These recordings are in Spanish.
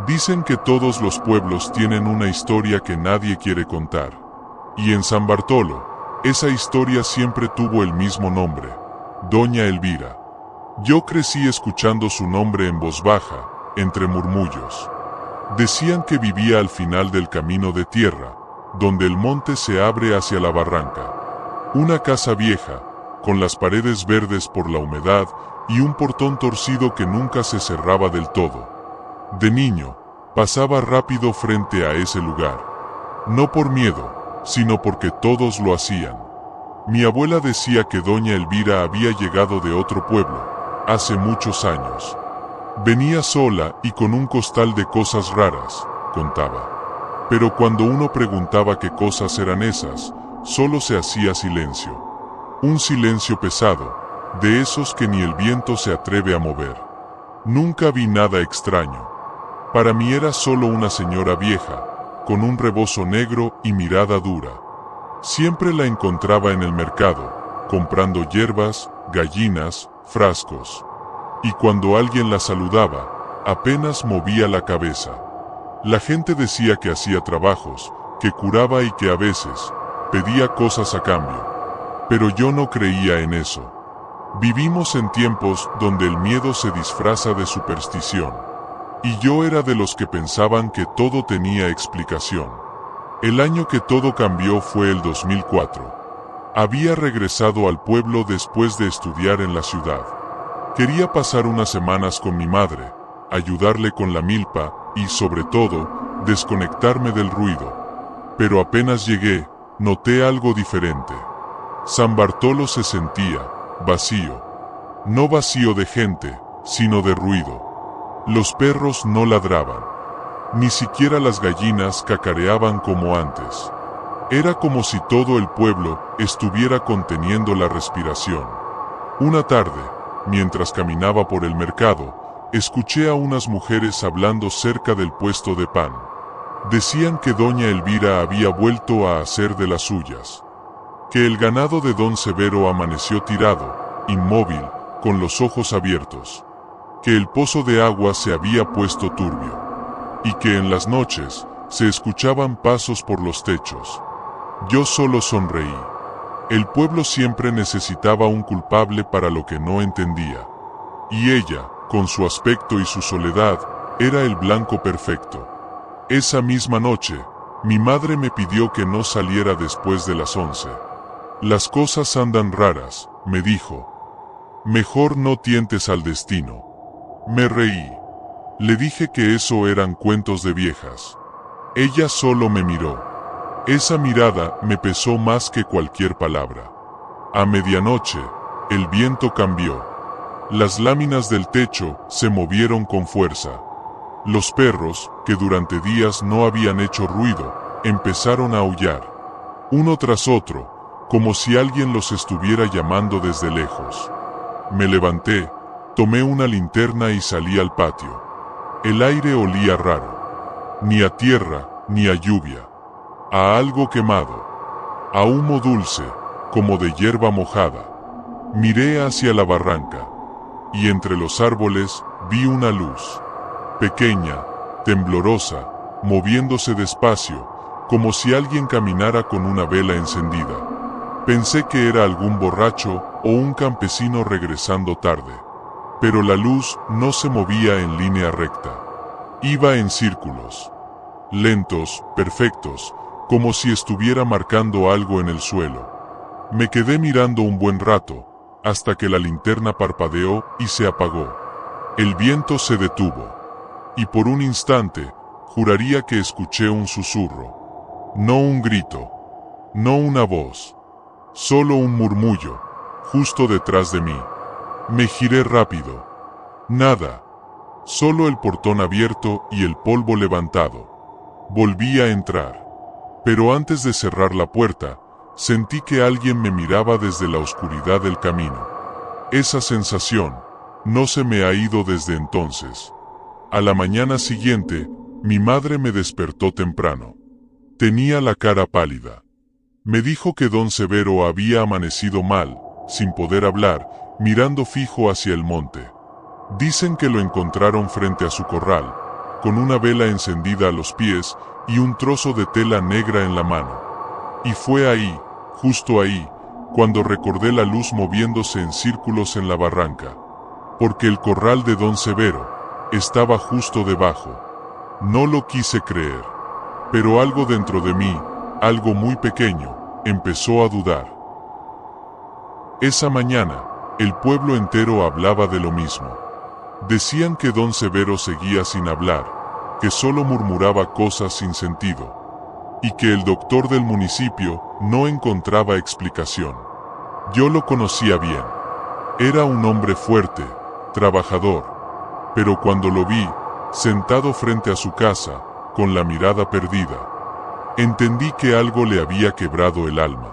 Dicen que todos los pueblos tienen una historia que nadie quiere contar. Y en San Bartolo, esa historia siempre tuvo el mismo nombre: Doña Elvira. Yo crecí escuchando su nombre en voz baja, entre murmullos. Decían que vivía al final del camino de tierra, donde el monte se abre hacia la barranca. Una casa vieja, con las paredes verdes por la humedad y un portón torcido que nunca se cerraba del todo. De niño, pasaba rápido frente a ese lugar. No por miedo, sino porque todos lo hacían. Mi abuela decía que Doña Elvira había llegado de otro pueblo, hace muchos años. Venía sola y con un costal de cosas raras, contaba. Pero cuando uno preguntaba qué cosas eran esas, solo se hacía silencio. Un silencio pesado, de esos que ni el viento se atreve a mover. Nunca vi nada extraño. Para mí era solo una señora vieja, con un rebozo negro y mirada dura. Siempre la encontraba en el mercado, comprando hierbas, gallinas, frascos. Y cuando alguien la saludaba, apenas movía la cabeza. La gente decía que hacía trabajos, que curaba y que a veces pedía cosas a cambio. Pero yo no creía en eso. Vivimos en tiempos donde el miedo se disfraza de superstición. Y yo era de los que pensaban que todo tenía explicación. El año que todo cambió fue el 2004. Había regresado al pueblo después de estudiar en la ciudad. Quería pasar unas semanas con mi madre, ayudarle con la milpa y, sobre todo, desconectarme del ruido. Pero apenas llegué, noté algo diferente. San Bartolo se sentía vacío. No vacío de gente, sino de ruido. Los perros no ladraban. Ni siquiera las gallinas cacareaban como antes. Era como si todo el pueblo estuviera conteniendo la respiración. Una tarde, mientras caminaba por el mercado, escuché a unas mujeres hablando cerca del puesto de pan. Decían que Doña Elvira había vuelto a hacer de las suyas. Que el ganado de Don Severo amaneció tirado, inmóvil, con los ojos abiertos. Que el pozo de agua se había puesto turbio. Y que en las noches se escuchaban pasos por los techos. Yo solo sonreí. El pueblo siempre necesitaba un culpable para lo que no entendía. Y ella, con su aspecto y su soledad, era el blanco perfecto. Esa misma noche, mi madre me pidió que no saliera después de las 11. Las cosas andan raras, me dijo. Mejor no tientes al destino. Me reí. Le dije que eso eran cuentos de viejas. Ella solo me miró. Esa mirada me pesó más que cualquier palabra. A medianoche, el viento cambió. Las láminas del techo se movieron con fuerza. Los perros, que durante días no habían hecho ruido, empezaron a aullar. Uno tras otro, como si alguien los estuviera llamando desde lejos. Me levanté, tomé una linterna y salí al patio. El aire olía raro. Ni a tierra, ni a lluvia. A algo quemado. A humo dulce, como de hierba mojada. Miré hacia la barranca. Y entre los árboles vi una luz. Pequeña, temblorosa, moviéndose despacio, como si alguien caminara con una vela encendida. Pensé que era algún borracho o un campesino regresando tarde. Pero la luz no se movía en línea recta. Iba en círculos. Lentos, perfectos, como si estuviera marcando algo en el suelo. Me quedé mirando un buen rato, hasta que la linterna parpadeó y se apagó. El viento se detuvo. Y por un instante, juraría que escuché un susurro. No un grito. No una voz. Solo un murmullo, justo detrás de mí. Me giré rápido. Nada. Solo el portón abierto y el polvo levantado. Volví a entrar. Pero antes de cerrar la puerta, sentí que alguien me miraba desde la oscuridad del camino. Esa sensación no se me ha ido desde entonces. A la mañana siguiente, mi madre me despertó temprano. Tenía la cara pálida. Me dijo que don Severo había amanecido mal, sin poder hablar, mirando fijo hacia el monte. Dicen que lo encontraron frente a su corral, con una vela encendida a los pies y un trozo de tela negra en la mano. Y fue ahí, justo ahí, cuando recordé la luz moviéndose en círculos en la barranca. Porque el corral de don Severo estaba justo debajo. No lo quise creer. Pero algo dentro de mí, algo muy pequeño, empezó a dudar. Esa mañana, el pueblo entero hablaba de lo mismo. Decían que don Severo seguía sin hablar, que solo murmuraba cosas sin sentido, y que el doctor del municipio no encontraba explicación. Yo lo conocía bien. Era un hombre fuerte, trabajador, pero cuando lo vi, sentado frente a su casa, con la mirada perdida, entendí que algo le había quebrado el alma.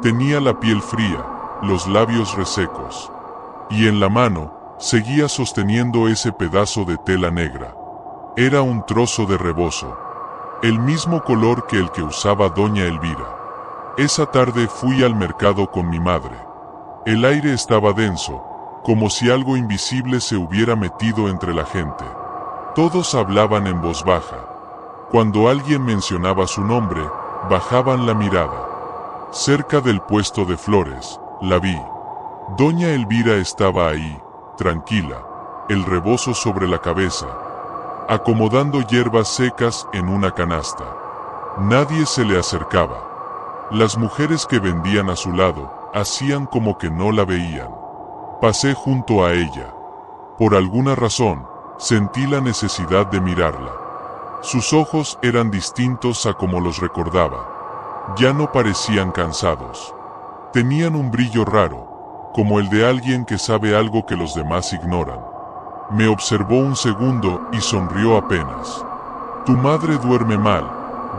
Tenía la piel fría, los labios resecos, y en la mano, seguía sosteniendo ese pedazo de tela negra. Era un trozo de rebozo, el mismo color que el que usaba doña Elvira. Esa tarde fui al mercado con mi madre. El aire estaba denso, como si algo invisible se hubiera metido entre la gente. Todos hablaban en voz baja. Cuando alguien mencionaba su nombre, bajaban la mirada. Cerca del puesto de flores, la vi. Doña Elvira estaba ahí, tranquila, el rebozo sobre la cabeza, acomodando hierbas secas en una canasta. Nadie se le acercaba. Las mujeres que vendían a su lado, hacían como que no la veían. Pasé junto a ella. Por alguna razón, sentí la necesidad de mirarla. Sus ojos eran distintos a como los recordaba. Ya no parecían cansados. Tenían un brillo raro, como el de alguien que sabe algo que los demás ignoran. Me observó un segundo y sonrió apenas. «Tu madre duerme mal»,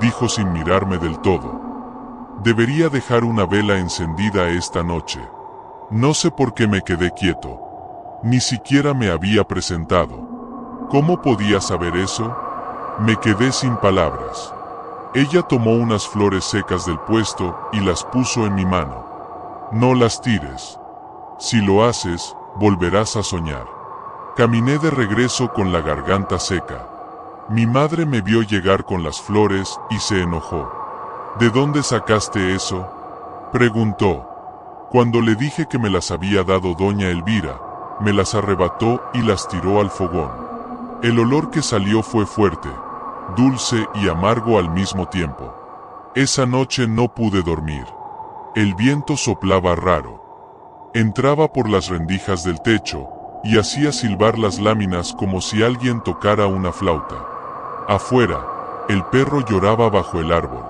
dijo sin mirarme del todo. «Debería dejar una vela encendida esta noche». No sé por qué me quedé quieto. Ni siquiera me había presentado. ¿Cómo podía saber eso? Me quedé sin palabras. Ella tomó unas flores secas del puesto y las puso en mi mano. «No las tires. Si lo haces, volverás a soñar». Caminé de regreso con la garganta seca. Mi madre me vio llegar con las flores y se enojó. «¿De dónde sacaste eso?», preguntó. Cuando le dije que me las había dado doña Elvira, me las arrebató y las tiró al fogón. El olor que salió fue fuerte, dulce y amargo al mismo tiempo. Esa noche no pude dormir. El viento soplaba raro. Entraba por las rendijas del techo y hacía silbar las láminas como si alguien tocara una flauta. Afuera, el perro lloraba bajo el árbol.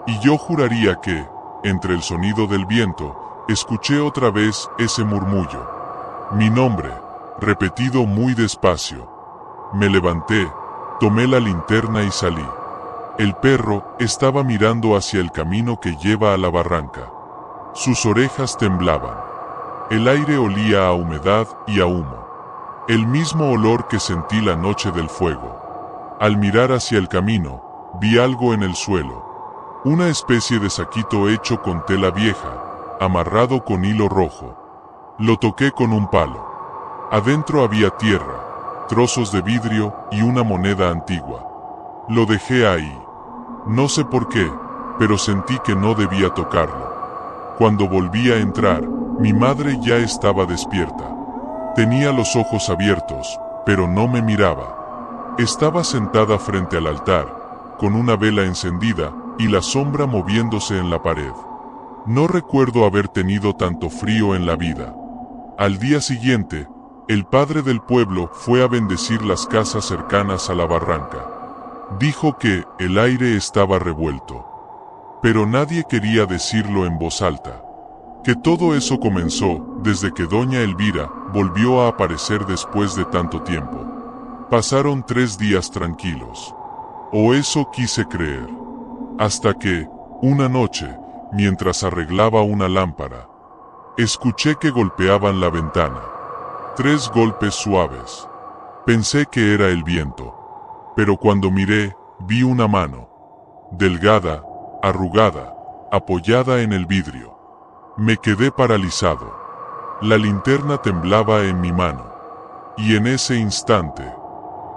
Y yo juraría que, entre el sonido del viento, escuché otra vez ese murmullo. Mi nombre, repetido muy despacio. Me levanté, tomé la linterna y salí. El perro estaba mirando hacia el camino que lleva a la barranca. Sus orejas temblaban. El aire olía a humedad y a humo. El mismo olor que sentí la noche del fuego. Al mirar hacia el camino, vi algo en el suelo. Una especie de saquito hecho con tela vieja, amarrado con hilo rojo. Lo toqué con un palo. Adentro había tierra, trozos de vidrio y una moneda antigua. Lo dejé ahí. No sé por qué, pero sentí que no debía tocarlo. Cuando volví a entrar, mi madre ya estaba despierta. Tenía los ojos abiertos, pero no me miraba. Estaba sentada frente al altar, con una vela encendida y la sombra moviéndose en la pared. No recuerdo haber tenido tanto frío en la vida. Al día siguiente, el padre del pueblo fue a bendecir las casas cercanas a la barranca. Dijo que el aire estaba revuelto. Pero nadie quería decirlo en voz alta. Que todo eso comenzó desde que doña Elvira volvió a aparecer después de tanto tiempo. Pasaron 3 días tranquilos. O eso quise creer. Hasta que, una noche, mientras arreglaba una lámpara, escuché que golpeaban la ventana. 3 golpes suaves. Pensé que era el viento. Pero cuando miré, vi una mano. Delgada, arrugada, apoyada en el vidrio. Me quedé paralizado. La linterna temblaba en mi mano. Y en ese instante,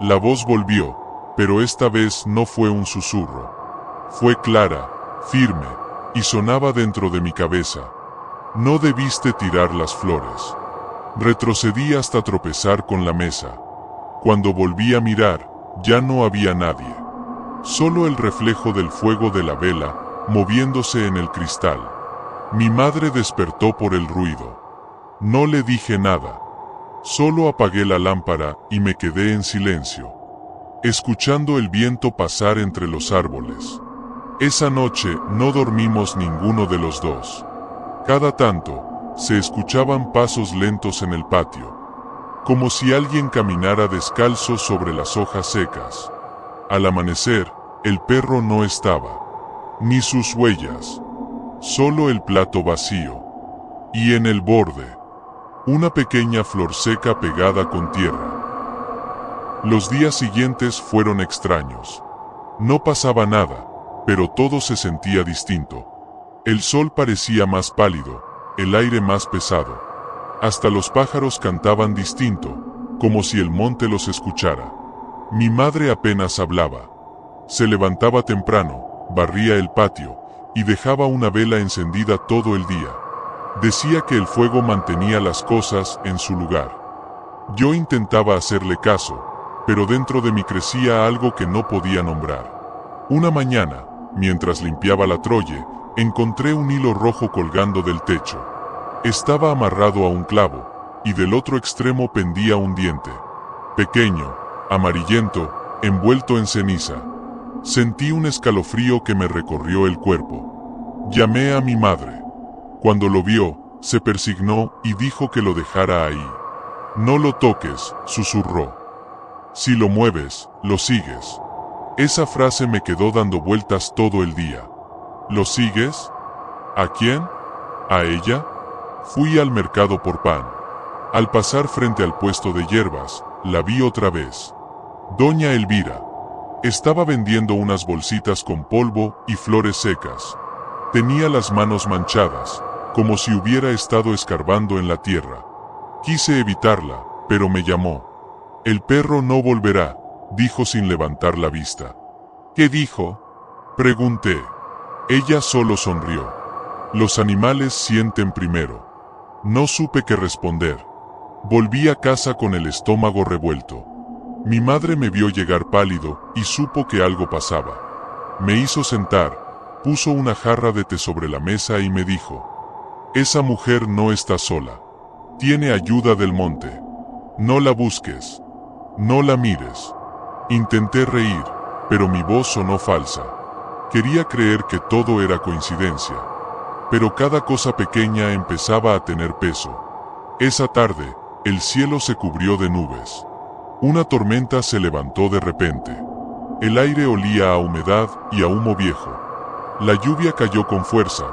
la voz volvió, pero esta vez no fue un susurro. Fue clara, firme, y sonaba dentro de mi cabeza. No debiste tirar las flores. Retrocedí hasta tropezar con la mesa. Cuando volví a mirar, ya no había nadie. Solo el reflejo del fuego de la vela, moviéndose en el cristal. Mi madre despertó por el ruido. No le dije nada. Solo apagué la lámpara y me quedé en silencio, escuchando el viento pasar entre los árboles. Esa noche no dormimos ninguno de los dos. Cada tanto, se escuchaban pasos lentos en el patio, como si alguien caminara descalzo sobre las hojas secas. Al amanecer, el perro no estaba, ni sus huellas, solo el plato vacío, y en el borde, una pequeña flor seca pegada con tierra. Los días siguientes fueron extraños. No pasaba nada, pero todo se sentía distinto. El sol parecía más pálido, el aire más pesado. Hasta los pájaros cantaban distinto, como si el monte los escuchara. Mi madre apenas hablaba. Se levantaba temprano, barría el patio, y dejaba una vela encendida todo el día. Decía que el fuego mantenía las cosas en su lugar. Yo intentaba hacerle caso, pero dentro de mí crecía algo que no podía nombrar. Una mañana, mientras limpiaba la trolle, encontré un hilo rojo colgando del techo. Estaba amarrado a un clavo, y del otro extremo pendía un diente. Pequeño, amarillento, envuelto en ceniza. Sentí un escalofrío que me recorrió el cuerpo. Llamé a mi madre. Cuando lo vio, se persignó y dijo que lo dejara ahí. No lo toques, susurró. Si lo mueves, lo sigues. Esa frase me quedó dando vueltas todo el día. ¿Lo sigues? ¿A quién? ¿A ella? Fui al mercado por pan. Al pasar frente al puesto de hierbas, la vi otra vez. Doña Elvira. Estaba vendiendo unas bolsitas con polvo y flores secas. Tenía las manos manchadas, como si hubiera estado escarbando en la tierra. Quise evitarla, pero me llamó. El perro no volverá, dijo sin levantar la vista. ¿Qué dijo? Pregunté. Ella solo sonrió. Los animales sienten primero. No supe qué responder. Volví a casa con el estómago revuelto. Mi madre me vio llegar pálido y supo que algo pasaba. Me hizo sentar, puso una jarra de té sobre la mesa y me dijo: esa mujer no está sola. Tiene ayuda del monte. No la busques. No la mires. Intenté reír, pero mi voz sonó falsa. Quería creer que todo era coincidencia. Pero cada cosa pequeña empezaba a tener peso. Esa tarde, el cielo se cubrió de nubes. Una tormenta se levantó de repente. El aire olía a humedad y a humo viejo. La lluvia cayó con fuerza,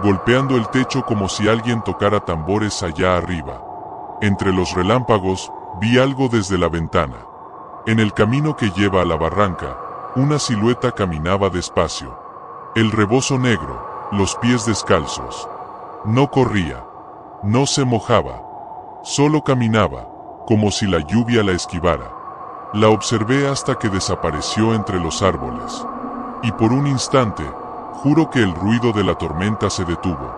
golpeando el techo como si alguien tocara tambores allá arriba. Entre los relámpagos, vi algo desde la ventana. En el camino que lleva a la barranca, una silueta caminaba despacio. El rebozo negro, los pies descalzos. No corría, no se mojaba, solo caminaba, como si la lluvia la esquivara. La observé hasta que desapareció entre los árboles. Y por un instante, juro que el ruido de la tormenta se detuvo.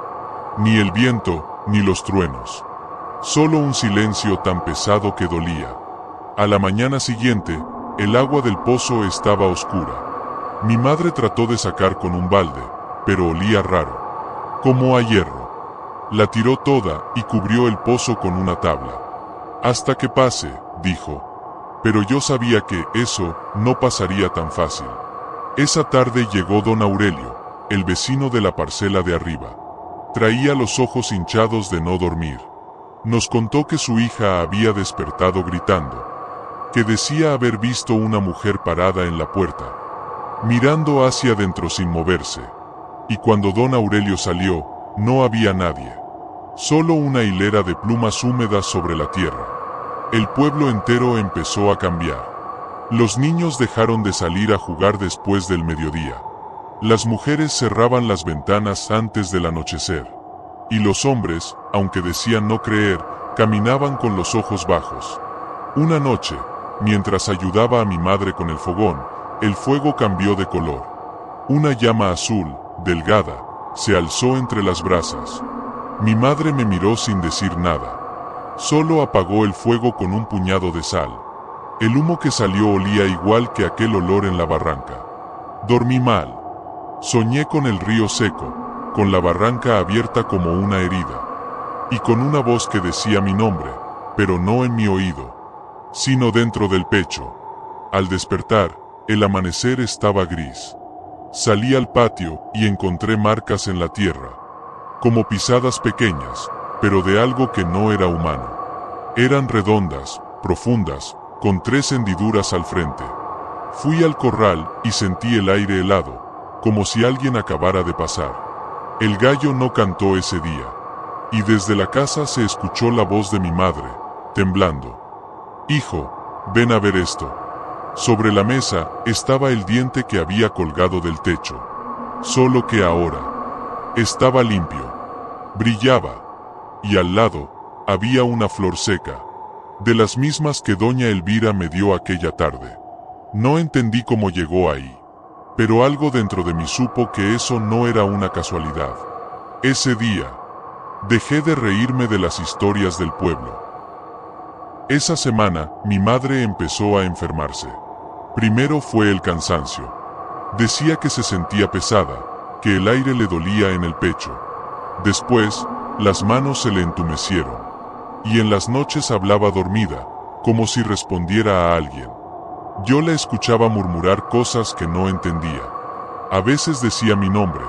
Ni el viento, ni los truenos. Solo un silencio tan pesado que dolía. A la mañana siguiente, el agua del pozo estaba oscura. Mi madre trató de sacar con un balde, pero olía raro, como a hierro. La tiró toda y cubrió el pozo con una tabla. Hasta que pase, dijo. Pero yo sabía que eso no pasaría tan fácil. Esa tarde llegó don Aurelio, el vecino de la parcela de arriba. Traía los ojos hinchados de no dormir. Nos contó que su hija había despertado gritando, que decía haber visto una mujer parada en la puerta, mirando hacia adentro sin moverse. Y cuando don Aurelio salió, no había nadie. Solo una hilera de plumas húmedas sobre la tierra. El pueblo entero empezó a cambiar. Los niños dejaron de salir a jugar después del mediodía. Las mujeres cerraban las ventanas antes del anochecer. Y los hombres, aunque decían no creer, caminaban con los ojos bajos. Una noche, mientras ayudaba a mi madre con el fogón, el fuego cambió de color. Una llama azul, delgada, se alzó entre las brasas. Mi madre me miró sin decir nada. Solo apagó el fuego con un puñado de sal. El humo que salió olía igual que aquel olor en la barranca. Dormí mal. Soñé con el río seco, con la barranca abierta como una herida, y con una voz que decía mi nombre, pero no en mi oído, sino dentro del pecho. Al despertar, el amanecer estaba gris. Salí al patio y encontré marcas en la tierra, como pisadas pequeñas, pero de algo que no era humano. Eran redondas, profundas, con 3 hendiduras al frente. Fui al corral y sentí el aire helado, como si alguien acabara de pasar. El gallo no cantó ese día, y desde la casa se escuchó la voz de mi madre, temblando. «Hijo, ven a ver esto». Sobre la mesa estaba el diente que había colgado del techo, solo que ahora estaba limpio, brillaba, y al lado había una flor seca, de las mismas que doña Elvira me dio aquella tarde. No entendí cómo llegó ahí, pero algo dentro de mí supo que eso no era una casualidad. Ese día, dejé de reírme de las historias del pueblo. Esa semana, mi madre empezó a enfermarse. Primero fue el cansancio. Decía que se sentía pesada, que el aire le dolía en el pecho. Después, las manos se le entumecieron. Y en las noches hablaba dormida, como si respondiera a alguien. Yo la escuchaba murmurar cosas que no entendía. A veces decía mi nombre,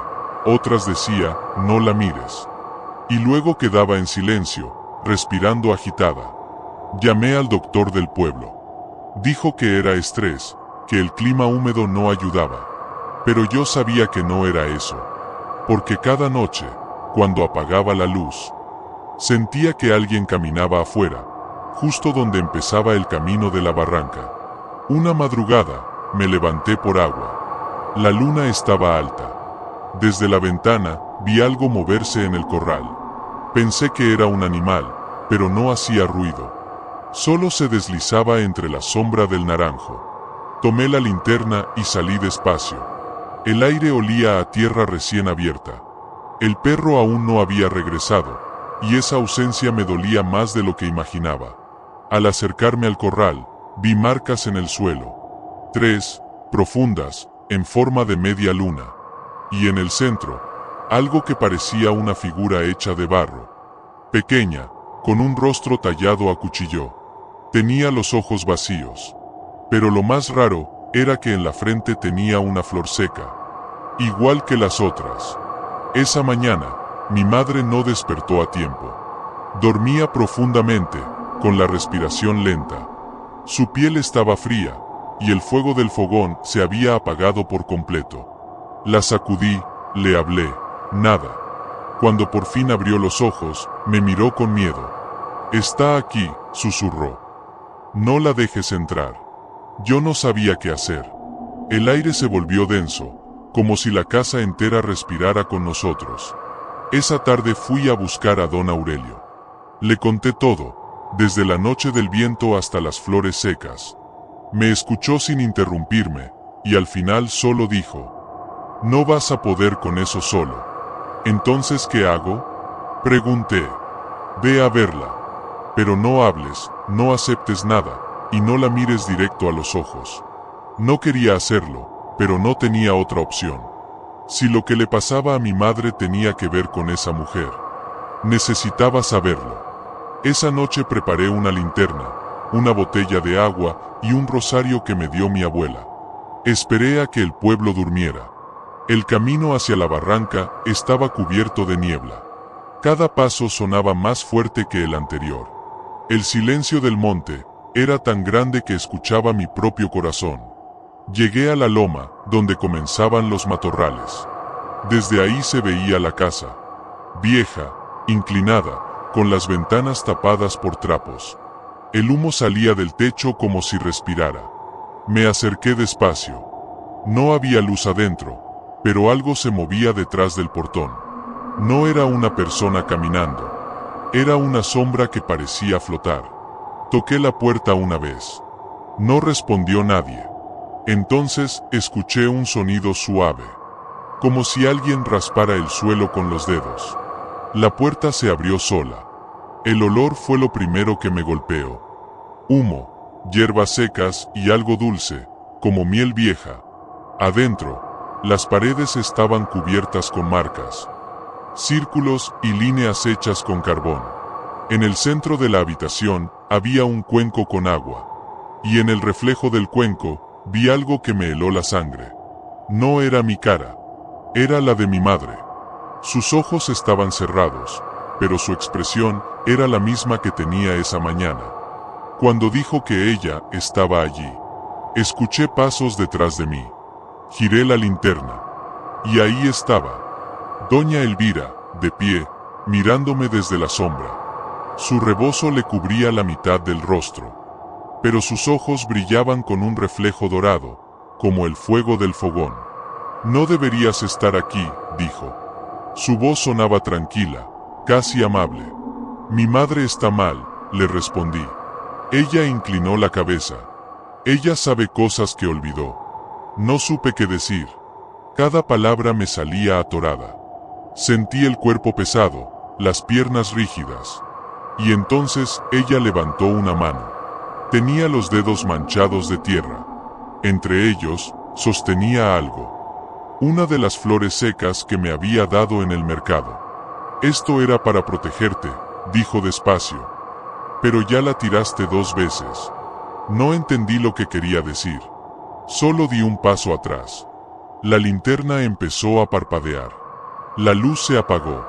otras decía, no la mires. Y luego quedaba en silencio, respirando agitada. Llamé al doctor del pueblo. Dijo que era estrés, que el clima húmedo no ayudaba. Pero yo sabía que no era eso. Porque cada noche, cuando apagaba la luz, sentía que alguien caminaba afuera, justo donde empezaba el camino de la barranca. Una madrugada, me levanté por agua. La luna estaba alta. Desde la ventana, vi algo moverse en el corral. Pensé que era un animal, pero no hacía ruido. Solo se deslizaba entre la sombra del naranjo. Tomé la linterna y salí despacio. El aire olía a tierra recién abierta. El perro aún no había regresado, y esa ausencia me dolía más de lo que imaginaba. Al acercarme al corral, vi marcas en el suelo. 3, profundas, en forma de media luna. Y en el centro, algo que parecía una figura hecha de barro. Pequeña, con un rostro tallado a cuchillo. Tenía los ojos vacíos. Pero lo más raro era que en la frente tenía una flor seca, igual que las otras. Esa mañana, mi madre no despertó a tiempo. Dormía profundamente, con la respiración lenta. Su piel estaba fría, y el fuego del fogón se había apagado por completo. La sacudí, le hablé, nada. Cuando por fin abrió los ojos, me miró con miedo. «Está aquí», susurró. «No la dejes entrar». Yo no sabía qué hacer. El aire se volvió denso, como si la casa entera respirara con nosotros. Esa tarde fui a buscar a don Aurelio. Le conté todo, desde la noche del viento hasta las flores secas. Me escuchó sin interrumpirme, y al final solo dijo: «No vas a poder con eso solo». «¿Entonces qué hago?», pregunté. «Ve a verla. Pero no hables, no aceptes nada, y no la mires directo a los ojos». No quería hacerlo, pero no tenía otra opción. Si lo que le pasaba a mi madre tenía que ver con esa mujer, necesitaba saberlo. Esa noche preparé una linterna, una botella de agua y un rosario que me dio mi abuela. Esperé a que el pueblo durmiera. El camino hacia la barranca estaba cubierto de niebla. Cada paso sonaba más fuerte que el anterior. El silencio del monte era tan grande que escuchaba mi propio corazón. Llegué a la loma, donde comenzaban los matorrales. Desde ahí se veía la casa, vieja, inclinada, con las ventanas tapadas por trapos. El humo salía del techo como si respirara. Me acerqué despacio. No había luz adentro, pero algo se movía detrás del portón. No era una persona caminando. Era una sombra que parecía flotar. Toqué la puerta una vez. No respondió nadie. Entonces escuché un sonido suave, como si alguien raspara el suelo con los dedos. La puerta se abrió sola. El olor fue lo primero que me golpeó. Humo, hierbas secas y algo dulce, como miel vieja. Adentro, las paredes estaban cubiertas con marcas, círculos y líneas hechas con carbón. En el centro de la habitación había un cuenco con agua, y en el reflejo del cuenco vi algo que me heló la sangre. No era mi cara, era la de mi madre. Sus ojos estaban cerrados, pero su expresión era la misma que tenía esa mañana, cuando dijo que ella estaba allí. Escuché pasos detrás de mí. Giré la linterna, y ahí estaba doña Elvira, de pie, mirándome desde la sombra. Su rebozo le cubría la mitad del rostro, pero sus ojos brillaban con un reflejo dorado, como el fuego del fogón. No deberías estar aquí, dijo. Su voz sonaba tranquila, casi amable. Mi madre está mal, le respondí. Ella inclinó la cabeza. Ella sabe cosas que olvidó. No supe qué decir. Cada palabra me salía atorada. Sentí el cuerpo pesado, las piernas rígidas. Y entonces ella levantó una mano. Tenía los dedos manchados de tierra. Entre ellos, sostenía algo. Una de las flores secas que me había dado en el mercado. Esto era para protegerte, dijo despacio. Pero ya la tiraste 2 veces. No entendí lo que quería decir. Solo di un paso atrás. La linterna empezó a parpadear. La luz se apagó.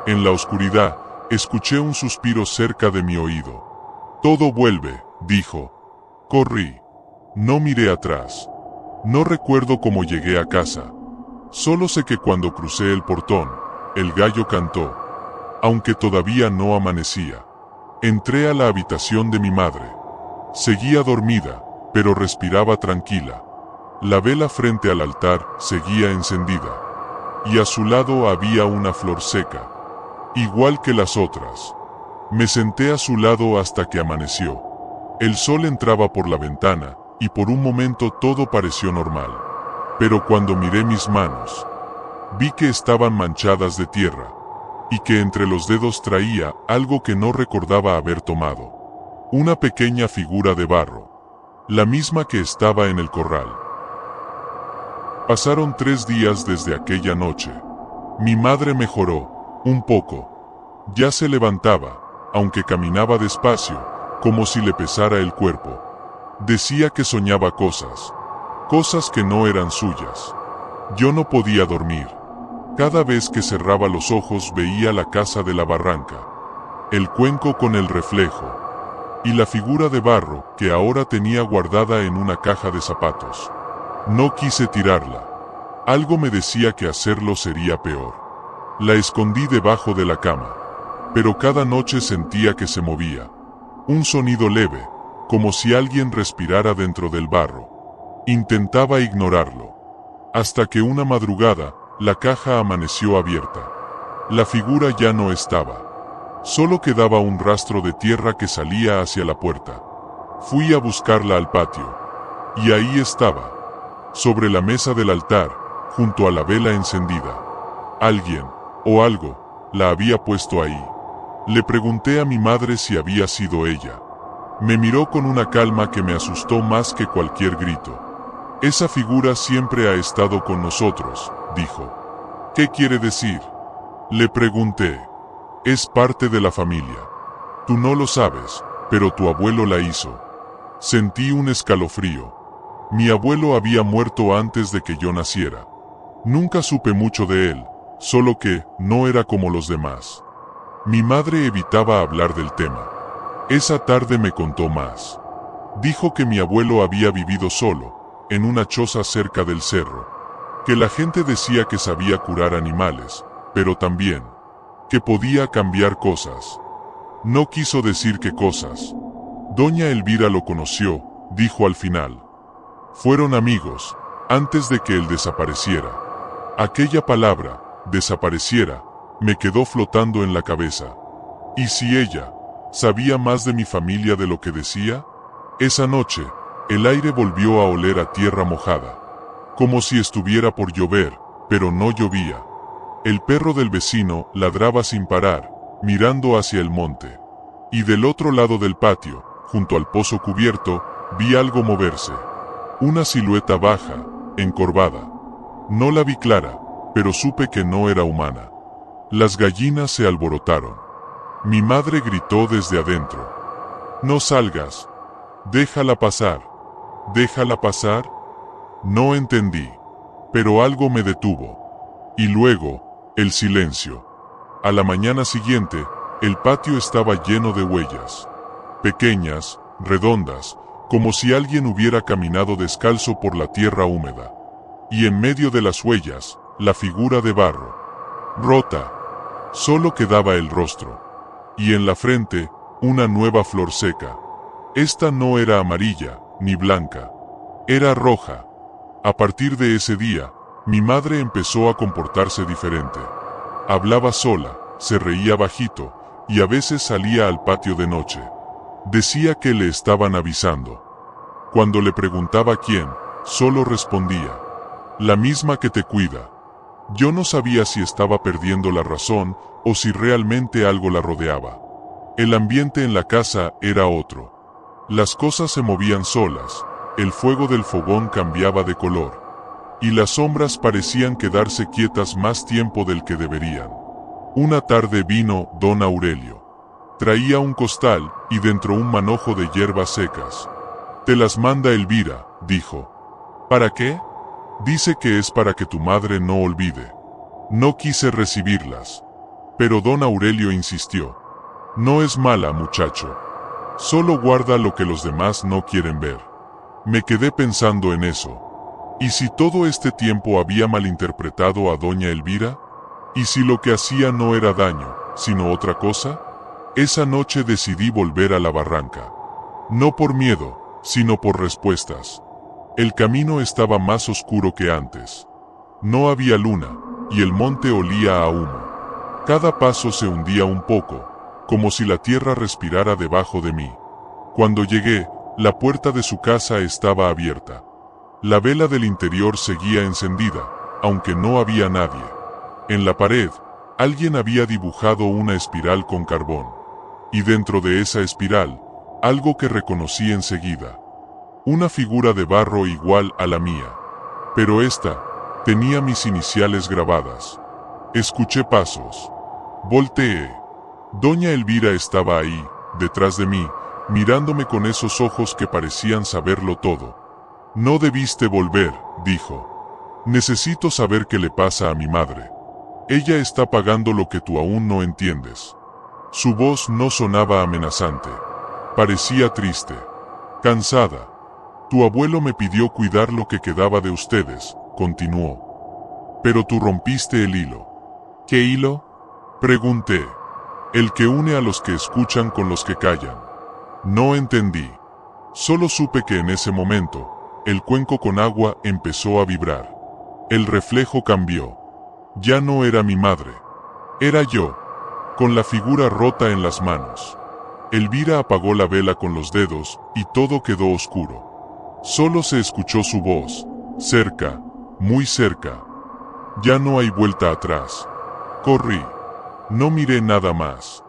En la oscuridad, escuché un suspiro cerca de mi oído. Todo vuelve, dijo. Corrí. No miré atrás. No recuerdo cómo llegué a casa. Solo sé que cuando crucé el portón, el gallo cantó, aunque todavía no amanecía. Entré a la habitación de mi madre. Seguía dormida, pero respiraba tranquila. La vela frente al altar seguía encendida, y a su lado había una flor seca, igual que las otras. Me senté a su lado hasta que amaneció. El sol entraba por la ventana, y por un momento todo pareció normal. Pero cuando miré mis manos, vi que estaban manchadas de tierra, y que entre los dedos traía algo que no recordaba haber tomado. Una pequeña figura de barro, la misma que estaba en el corral. Pasaron 3 días desde aquella noche. Mi madre mejoró, un poco. Ya se levantaba, aunque caminaba despacio, como si le pesara el cuerpo. Decía que soñaba cosas que no eran suyas. Yo no podía dormir. Cada vez que cerraba los ojos veía la casa de la barranca, el cuenco con el reflejo, y la figura de barro que ahora tenía guardada en una caja de zapatos. No quise tirarla. Algo me decía que hacerlo sería peor. La escondí debajo de la cama, pero cada noche sentía que se movía. Un sonido leve, como si alguien respirara dentro del barro. Intentaba ignorarlo, hasta que una madrugada, la caja amaneció abierta. La figura ya no estaba. Solo quedaba un rastro de tierra que salía hacia la puerta. Fui a buscarla al patio, y ahí estaba, sobre la mesa del altar, junto a la vela encendida. Alguien, o algo, la había puesto ahí. Le pregunté a mi madre si había sido ella. Me miró con una calma que me asustó más que cualquier grito. Esa figura siempre ha estado con nosotros, dijo. ¿Qué quiere decir? Le pregunté. Es parte de la familia. Tú no lo sabes, pero tu abuelo la hizo. Sentí un escalofrío. Mi abuelo había muerto antes de que yo naciera. Nunca supe mucho de él, solo que no era como los demás. Mi madre evitaba hablar del tema. Esa tarde me contó más. Dijo que mi abuelo había vivido solo, en una choza cerca del cerro, que la gente decía que sabía curar animales, pero también que podía cambiar cosas. No quiso decir qué cosas. Doña Elvira lo conoció, dijo al final. Fueron amigos, antes de que él desapareciera. Aquella palabra, desapareciera, me quedó flotando en la cabeza. ¿Y si ella sabía más de mi familia de lo que decía? Esa noche, El aire volvió a oler a tierra mojada, como si estuviera por llover, pero no llovía. El perro del vecino ladraba sin parar, mirando hacia el monte. Y del otro lado del patio, junto al pozo cubierto, vi algo moverse. Una silueta baja, encorvada. No la vi clara, pero supe que no era humana. Las gallinas se alborotaron. Mi madre gritó desde adentro. «No salgas. Déjala pasar. ¿Déjala pasar?» No entendí, pero algo me detuvo. Y luego, el silencio. A la mañana siguiente, el patio estaba lleno de huellas. Pequeñas, redondas, como si alguien hubiera caminado descalzo por la tierra húmeda. Y en medio de las huellas, la figura de barro. Rota. Solo quedaba el rostro. Y en la frente, una nueva flor seca. Esta no era amarilla, ni blanca. Era roja. A partir de ese día, mi madre empezó a comportarse diferente. Hablaba sola, se reía bajito, y a veces salía al patio de noche. Decía que le estaban avisando. Cuando le preguntaba quién, solo respondía: «La misma que te cuida». Yo no sabía si estaba perdiendo la razón o si realmente algo la rodeaba. El ambiente en la casa era otro. Las cosas se movían solas, el fuego del fogón cambiaba de color, y las sombras parecían quedarse quietas más tiempo del que deberían. Una tarde vino don Aurelio. Traía un costal y dentro un manojo de hierbas secas. «Te las manda Elvira», dijo. «¿Para qué?» «Dice que es para que tu madre no olvide». No quise recibirlas, pero don Aurelio insistió. «No es mala, muchacho. Solo guarda lo que los demás no quieren ver». Me quedé pensando en eso. ¿Y si todo este tiempo había malinterpretado a doña Elvira? ¿Y si lo que hacía no era daño, sino otra cosa? Esa noche decidí volver a la barranca. No por miedo, sino por respuestas. El camino estaba más oscuro que antes. No había luna, y el monte olía a humo. Cada paso se hundía un poco, como si la tierra respirara debajo de mí. Cuando llegué, la puerta de su casa estaba abierta. La vela del interior seguía encendida, aunque no había nadie. En la pared, alguien había dibujado una espiral con carbón. Y dentro de esa espiral, algo que reconocí enseguida. Una figura de barro igual a la mía. Pero esta tenía mis iniciales grabadas. Escuché pasos. Volteé. Doña Elvira estaba ahí, detrás de mí, mirándome con esos ojos que parecían saberlo todo. «No debiste volver», dijo. «Necesito saber qué le pasa a mi madre. Ella está pagando lo que tú aún no entiendes». Su voz no sonaba amenazante. Parecía triste. Cansada. «Tu abuelo me pidió cuidar lo que quedaba de ustedes», continuó. «Pero tú rompiste el hilo». «¿Qué hilo?», pregunté. «El que une a los que escuchan con los que callan». No entendí. Solo supe que en ese momento, el cuenco con agua empezó a vibrar. El reflejo cambió. Ya no era mi madre. Era yo, con la figura rota en las manos. Elvira apagó la vela con los dedos y todo quedó oscuro. Solo se escuchó su voz, cerca, muy cerca. Ya no hay vuelta atrás. Corrí. No miré nada más.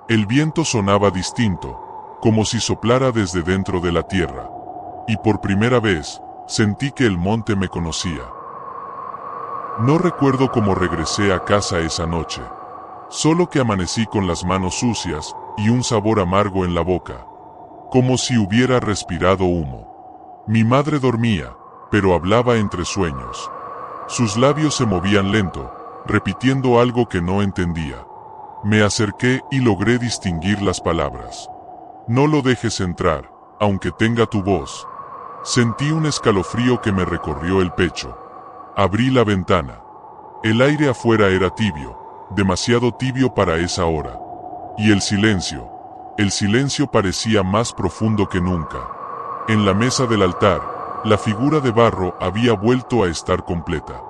El viento sonaba distinto, como si soplara desde dentro de la tierra. Y por primera vez, sentí que el monte me conocía. No recuerdo cómo regresé a casa esa noche. Solo que amanecí con las manos sucias y un sabor amargo en la boca. Como si hubiera respirado humo. Mi madre dormía, pero hablaba entre sueños. Sus labios se movían lento, repitiendo algo que no entendía. Me acerqué y logré distinguir las palabras. «No lo dejes entrar, aunque tenga tu voz». Sentí un escalofrío que me recorrió el pecho. Abrí la ventana. El aire afuera era tibio, demasiado tibio para esa hora. Y el silencio parecía más profundo que nunca. En la mesa del altar, la figura de barro había vuelto a estar completa.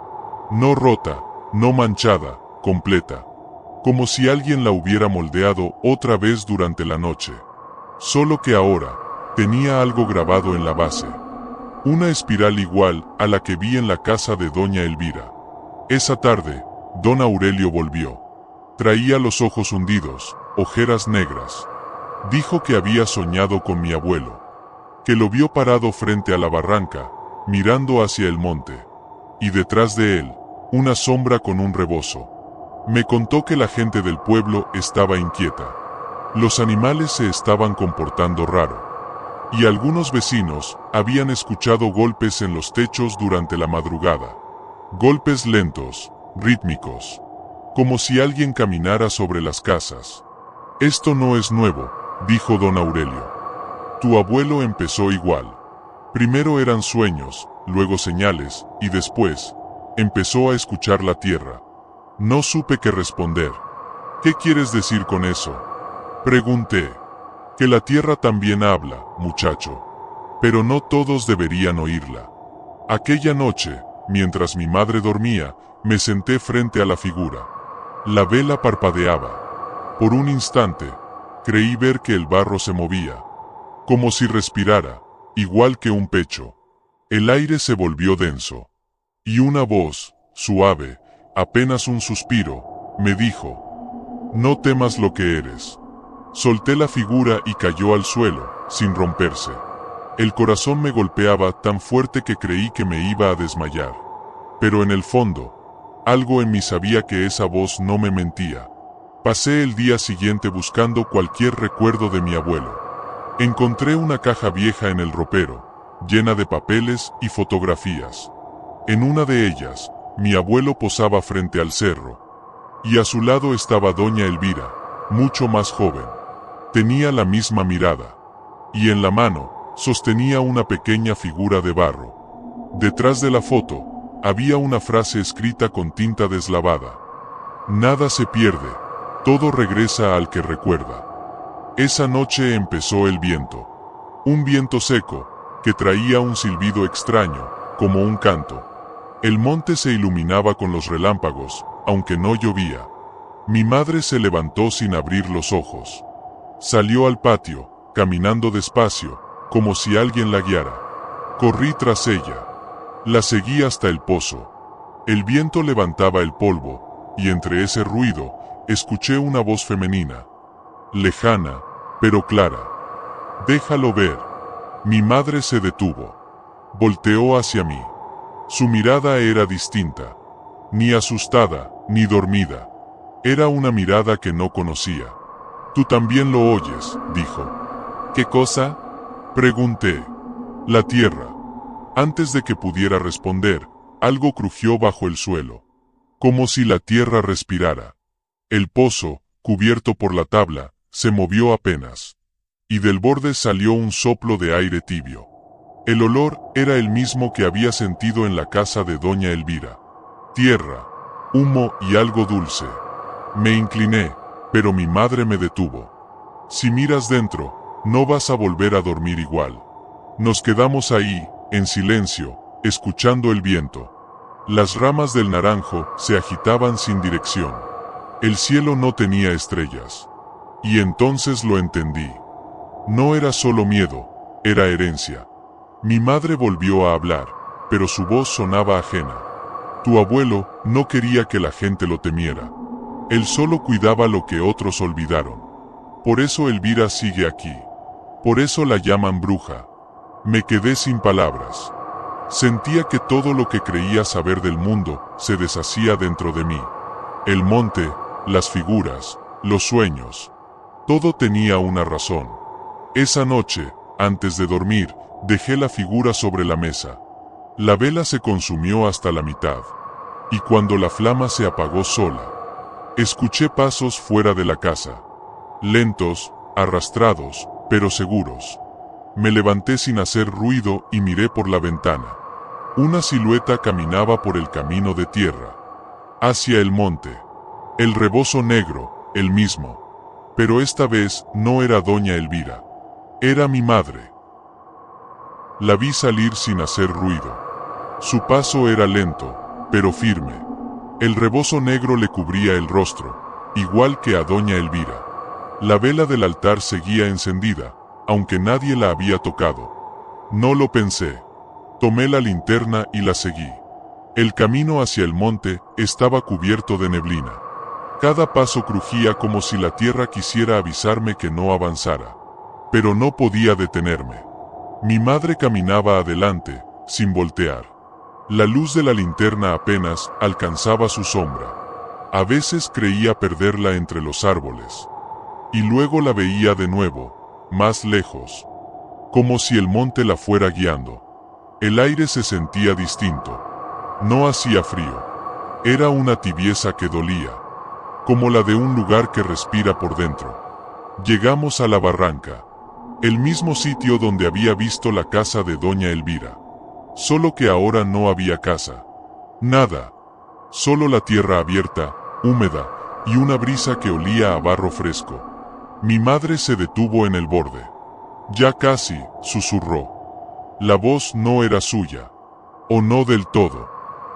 No rota, no manchada, completa. Como si alguien la hubiera moldeado otra vez durante la noche. Solo que ahora, tenía algo grabado en la base. Una espiral igual a la que vi en la casa de doña Elvira. Esa tarde, don Aurelio volvió. Traía los ojos hundidos, ojeras negras. Dijo que había soñado con mi abuelo, que lo vio parado frente a la barranca, mirando hacia el monte, y detrás de él, una sombra con un rebozo. Me contó que la gente del pueblo estaba inquieta. Los animales se estaban comportando raro. Y algunos vecinos habían escuchado golpes en los techos durante la madrugada. Golpes lentos, rítmicos, como si alguien caminara sobre las casas. Esto no es nuevo, dijo don Aurelio. Tu abuelo empezó igual. Primero eran sueños, luego señales, y después, empezó a escuchar la tierra. No supe qué responder. ¿Qué quieres decir con eso? Pregunté. Que la tierra también habla, muchacho. Pero no todos deberían oírla. Aquella noche, mientras mi madre dormía, me senté frente a la figura. La vela parpadeaba. Por un instante, creí ver que el barro se movía, como si respirara, igual que un pecho. El aire se volvió denso. Y una voz, suave, apenas un suspiro, me dijo: no temas lo que eres. Solté la figura y cayó al suelo, sin romperse. El corazón me golpeaba tan fuerte que creí que me iba a desmayar. Pero en el fondo, algo en mí sabía que esa voz no me mentía. Pasé el día siguiente buscando cualquier recuerdo de mi abuelo. Encontré una caja vieja en el ropero, llena de papeles y fotografías. En una de ellas, mi abuelo posaba frente al cerro. Y a su lado estaba doña Elvira, mucho más joven. Tenía la misma mirada. Y en la mano, sostenía una pequeña figura de barro. Detrás de la foto, había una frase escrita con tinta deslavada. Nada se pierde, todo regresa al que recuerda. Esa noche empezó el viento. Un viento seco, que traía un silbido extraño, como un canto. El monte se iluminaba con los relámpagos, aunque no llovía. Mi madre se levantó sin abrir los ojos. Salió al patio, caminando despacio, como si alguien la guiara. Corrí tras ella. La seguí hasta el pozo. El viento levantaba el polvo, y entre ese ruido, escuché una voz femenina. Lejana, pero clara. Déjalo ver. Mi madre se detuvo. Volteó hacia mí. Su mirada era distinta. Ni asustada, ni dormida. Era una mirada que no conocía. Tú también lo oyes, dijo. ¿Qué cosa? Pregunté. La tierra. Antes de que pudiera responder, algo crujió bajo el suelo. Como si la tierra respirara. El pozo, cubierto por la tabla, se movió apenas. Y del borde salió un soplo de aire tibio. El olor era el mismo que había sentido en la casa de doña Elvira. Tierra, humo y algo dulce. Me incliné, pero mi madre me detuvo. Si miras dentro, no vas a volver a dormir igual. Nos quedamos ahí, en silencio, escuchando el viento. Las ramas del naranjo se agitaban sin dirección. El cielo no tenía estrellas. Y entonces lo entendí. No era solo miedo, era herencia. Mi madre volvió a hablar, pero su voz sonaba ajena. Tu abuelo no quería que la gente lo temiera. Él solo cuidaba lo que otros olvidaron. Por eso Elvira sigue aquí. Por eso la llaman bruja. Me quedé sin palabras. Sentía que todo lo que creía saber del mundo se deshacía dentro de mí. El monte, las figuras, los sueños. Todo tenía una razón. Esa noche, antes de dormir, dejé la figura sobre la mesa. La vela se consumió hasta la mitad. Y cuando la flama se apagó sola, escuché pasos fuera de la casa. Lentos, arrastrados, pero seguros. Me levanté sin hacer ruido y miré por la ventana. Una silueta caminaba por el camino de tierra, hacia el monte. El rebozo negro, el mismo. Pero esta vez no era doña Elvira. Era mi madre. La vi salir sin hacer ruido. Su paso era lento, pero firme. El rebozo negro le cubría el rostro, igual que a doña Elvira. La vela del altar seguía encendida, aunque nadie la había tocado. No lo pensé. Tomé la linterna y la seguí. El camino hacia el monte estaba cubierto de neblina. Cada paso crujía como si la tierra quisiera avisarme que no avanzara. Pero no podía detenerme. Mi madre caminaba adelante, sin voltear. La luz de la linterna apenas alcanzaba su sombra. A veces creía perderla entre los árboles. Y luego la veía de nuevo, más lejos. Como si el monte la fuera guiando. El aire se sentía distinto. No hacía frío. Era una tibieza que dolía. Como la de un lugar que respira por dentro. Llegamos a la barranca. El mismo sitio donde había visto la casa de doña Elvira. Solo que ahora no había casa. Nada. Solo la tierra abierta, húmeda, y una brisa que olía a barro fresco. Mi madre se detuvo en el borde. Ya casi, susurró. La voz no era suya. O no del todo.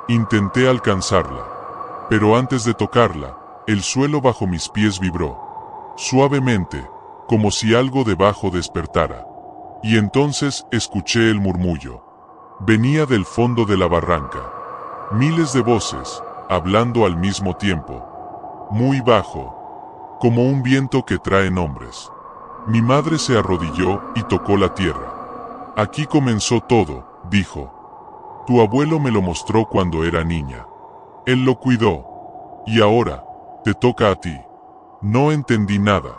Intenté alcanzarla. Pero antes de tocarla, el suelo bajo mis pies vibró. Suavemente, como si algo debajo despertara. Y entonces escuché el murmullo. Venía del fondo de la barranca. Miles de voces, hablando al mismo tiempo. Muy bajo. Como un viento que trae nombres. Mi madre se arrodilló y tocó la tierra. Aquí comenzó todo, dijo. Tu abuelo me lo mostró cuando era niña. Él lo cuidó. Y ahora, te toca a ti. No entendí nada.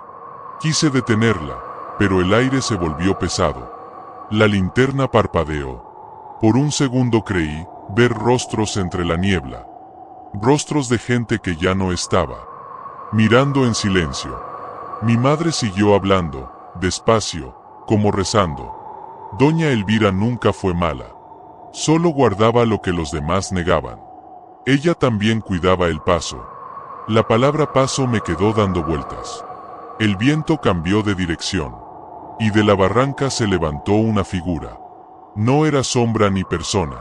Quise detenerla, pero el aire se volvió pesado. La linterna parpadeó. Por un segundo creí ver rostros entre la niebla. Rostros de gente que ya no estaba. Mirando en silencio. Mi madre siguió hablando, despacio, como rezando. Doña Elvira nunca fue mala. Solo guardaba lo que los demás negaban. Ella también cuidaba el paso. La palabra paso me quedó dando vueltas. El viento cambió de dirección. Y de la barranca se levantó una figura. No era sombra ni persona.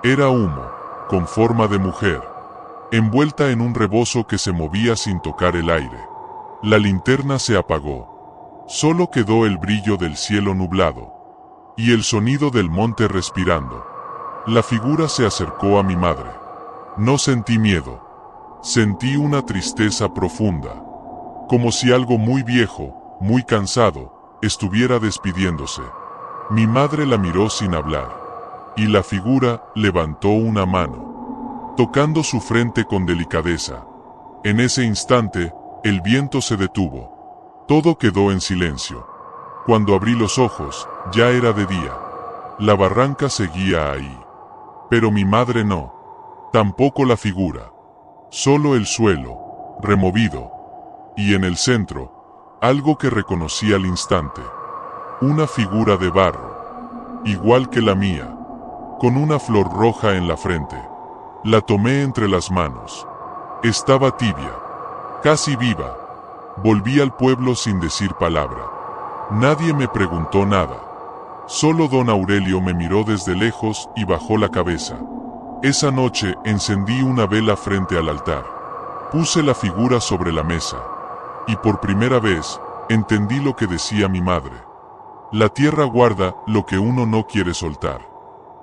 Era humo, con forma de mujer. Envuelta en un rebozo que se movía sin tocar el aire. La linterna se apagó. Solo quedó el brillo del cielo nublado. Y el sonido del monte respirando. La figura se acercó a mi madre. No sentí miedo. Sentí una tristeza profunda. Como si algo muy viejo, muy cansado, estuviera despidiéndose. Mi madre la miró sin hablar. Y la figura levantó una mano. Tocando su frente con delicadeza. En ese instante, el viento se detuvo. Todo quedó en silencio. Cuando abrí los ojos, ya era de día. La barranca seguía ahí. Pero mi madre no. Tampoco la figura. Solo el suelo, removido. Y en el centro, algo que reconocí al instante. Una figura de barro. Igual que la mía. Con una flor roja en la frente. La tomé entre las manos. Estaba tibia. Casi viva. Volví al pueblo sin decir palabra. Nadie me preguntó nada. Solo don Aurelio me miró desde lejos y bajó la cabeza. Esa noche encendí una vela frente al altar. Puse la figura sobre la mesa. Y por primera vez, entendí lo que decía mi madre. La tierra guarda lo que uno no quiere soltar.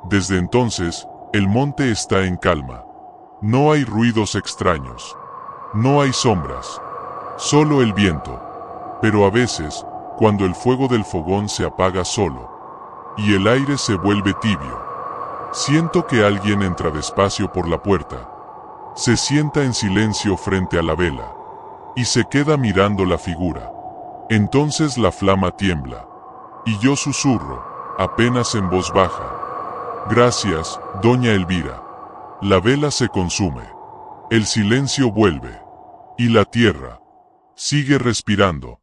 Desde entonces, el monte está en calma. No hay ruidos extraños. No hay sombras. Solo el viento. Pero a veces, cuando el fuego del fogón se apaga solo, y el aire se vuelve tibio, siento que alguien entra despacio por la puerta. Se sienta en silencio frente a la vela. Y se queda mirando la figura. Entonces la flama tiembla. Y yo susurro, apenas en voz baja. Gracias, doña Elvira. La vela se consume. El silencio vuelve. Y la tierra sigue respirando.